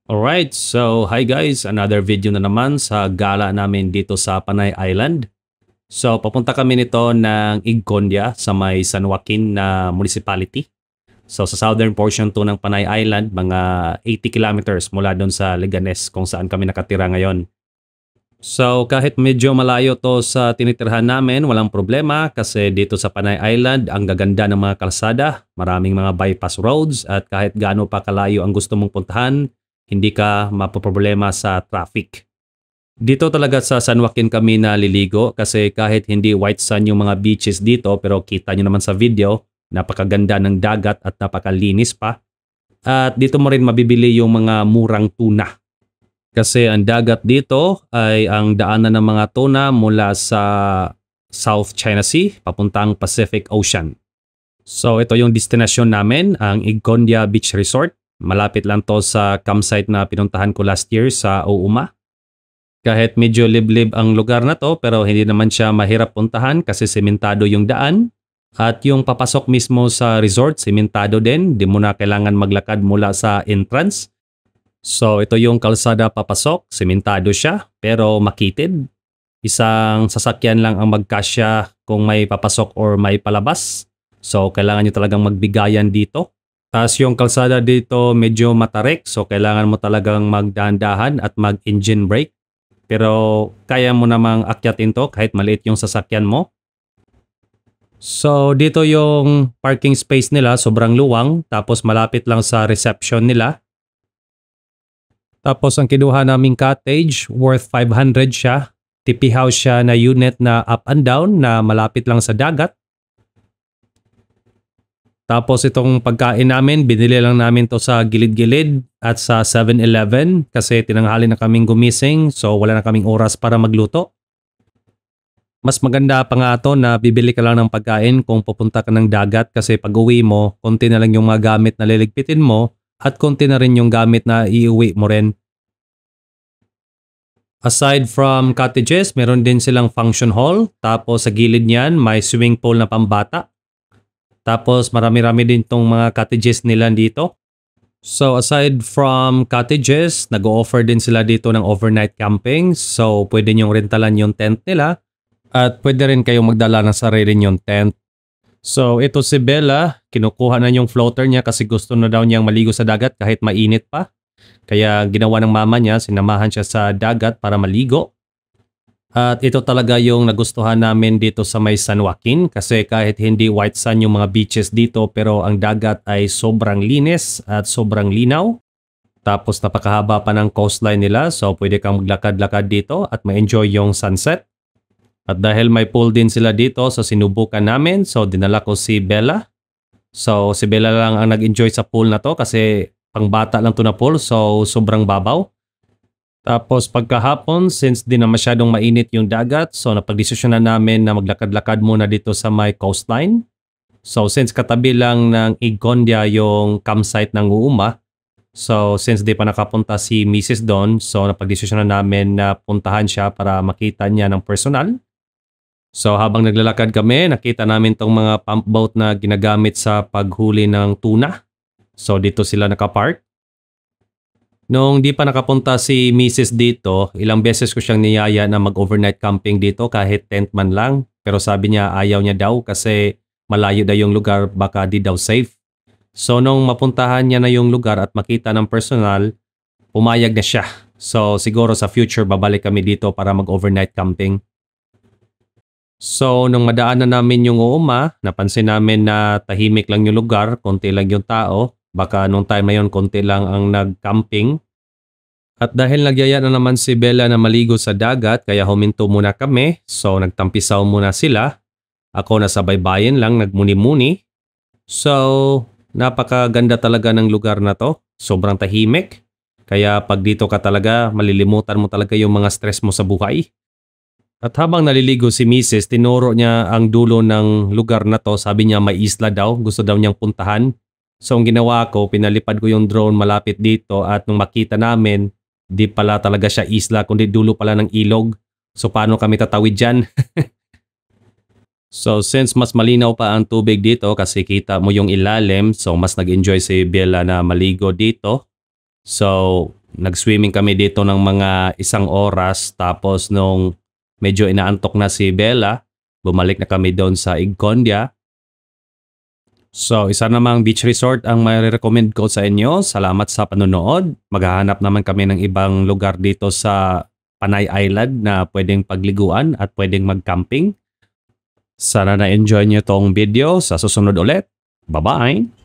Alright, so hi guys, another video na naman sa gala namin dito sa Panay Island. So papunta kami nito ng Igcondia sa may San Joaquin na municipality. So sa southern portion to ng Panay Island, mga 80 kilometers mula doon sa Leganes kung saan kami nakatira ngayon. So kahit medyo malayo to sa tinitirhan namin, walang problema kasi dito sa Panay Island ang gaganda ng mga kalsada, maraming mga bypass roads at kahit gaano pa kalayo ang gusto mong puntahan, hindi ka mapoproblema sa traffic. Dito talaga sa San Joaquin kami naliligo kasi kahit hindi white sand yung mga beaches dito pero kita nyo naman sa video, napakaganda ng dagat at napakalinis pa. At dito mo rin mabibili yung mga murang tuna. Kasi ang dagat dito ay ang daanan ng mga tuna mula sa South China Sea papuntang Pacific Ocean. So ito yung destinasyon namin, ang Igcondia Beach Resort. Malapit lang to sa campsite na pinuntahan ko last year sa Uuma. Kahit medyo liblib ang lugar na to pero hindi naman siya mahirap puntahan kasi sementado yung daan. At yung papasok mismo sa resort, sementado din. Di mo na kailangan maglakad mula sa entrance. So ito yung kalsada papasok, sementado siya pero makitid. Isang sasakyan lang ang magkasya kung may papasok or may palabas. So kailangan nyo talagang magbigayan dito. Tapos yung kalsada dito medyo matarik so kailangan mo talagang magdahan-dahan at mag-engine brake. Pero kaya mo namang akyatin to kahit maliit yung sasakyan mo. So dito yung parking space nila sobrang luwang tapos malapit lang sa reception nila. Tapos ang kinuha naming cottage worth 500 siya. Tipi house siya na unit na up and down na malapit lang sa dagat. Tapos itong pagkain namin, binili lang namin to sa gilid-gilid at sa 7-Eleven kasi tinanghali na kaming gumising so wala na kaming oras para magluto. Mas maganda pa nga to na bibili ka lang ng pagkain kung pupunta ka ng dagat kasi pag uwi mo, konti na lang yung mga gamit na liligpitin mo at konti na rin yung gamit na iuwi mo rin. Aside from cottages, meron din silang function hall. Tapos sa gilid niyan, may swimming pool na pambata. Tapos marami-rami din tong mga cottages nila dito. So aside from cottages, nag-o-offer din sila dito ng overnight camping. So pwede nyong rentalan yung tent nila. At pwede rin kayong magdala ng sarili yung tent. So ito si Bella, kinukuha na yung floater niya kasi gusto na daw niyang maligo sa dagat kahit mainit pa. Kaya ginawa ng mama niya, sinamahan siya sa dagat para maligo. At ito talaga yung nagustuhan namin dito sa may San Joaquin kasi kahit hindi white sand yung mga beaches dito pero ang dagat ay sobrang linis at sobrang linaw. Tapos napakahaba pa ng coastline nila so pwede kang maglakad-lakad dito at ma-enjoy yung sunset. At dahil may pool din sila dito so sinubukan namin so dinala ko si Bella. So si Bella lang ang nag-enjoy sa pool na to kasi pangbata lang to na pool so sobrang babaw. Tapos pagkahapon since di na masyadong mainit yung dagat so napagdesisyonan namin na maglakad-lakad muna dito sa may coastline. So since katabi lang ng Igcondia yung campsite ng Uuma so since di pa nakapunta si Mrs. Don so napagdesisyonan namin na puntahan siya para makita niya ng personal. So habang naglalakad kami, nakita namin tong mga pump boat na ginagamit sa paghuli ng tuna. So dito sila nakapark. Nung di pa nakapunta si Mrs. dito, ilang beses ko siyang niyaya na mag-overnight camping dito kahit tent man lang. Pero sabi niya ayaw niya daw kasi malayo daw yung lugar baka di daw safe. So nung mapuntahan niya na yung lugar at makita ng personal, pumayag na siya. So siguro sa future babalik kami dito para mag-overnight camping. So, nung madaanan namin yung Uuma, napansin namin na tahimik lang yung lugar, konti lang yung tao. Baka nung time na yun, konti lang ang nag-camping. At dahil nagyaya na naman si Bella na maligo sa dagat, kaya huminto muna kami. So, nagtampisaw muna sila. Ako nasa baybayin lang, nagmuni-muni. So, napakaganda talaga ng lugar na to. Sobrang tahimik. Kaya pag dito ka talaga, malilimutan mo talaga yung mga stress mo sa buhay. At habang naliligo si Mrs., tinuro niya ang dulo ng lugar na to. Sabi niya may isla daw. Gusto daw niyang puntahan. So ang ginawa ko, pinalipad ko yung drone malapit dito at nung makita namin, di pala talaga siya isla kundi dulo pala ng ilog. So paano kami tatawid dyan? So since mas malinaw pa ang tubig dito kasi kita mo yung ilalim, so mas nag-enjoy si Bella na maligo dito. So Nag-swimming kami dito ng mga 1 oras tapos nung medyo inaantok na si Bella, bumalik na kami doon sa Igcondia. So, isa namang beach resort ang mai-recommend ko sa inyo. Salamat sa panonood. Maghahanap naman kami ng ibang lugar dito sa Panay Island na pwedeng pagliguan at pwedeng mag-camping. Sana na-enjoy nyo tong video. Sa susunod ulit. Bye-bye!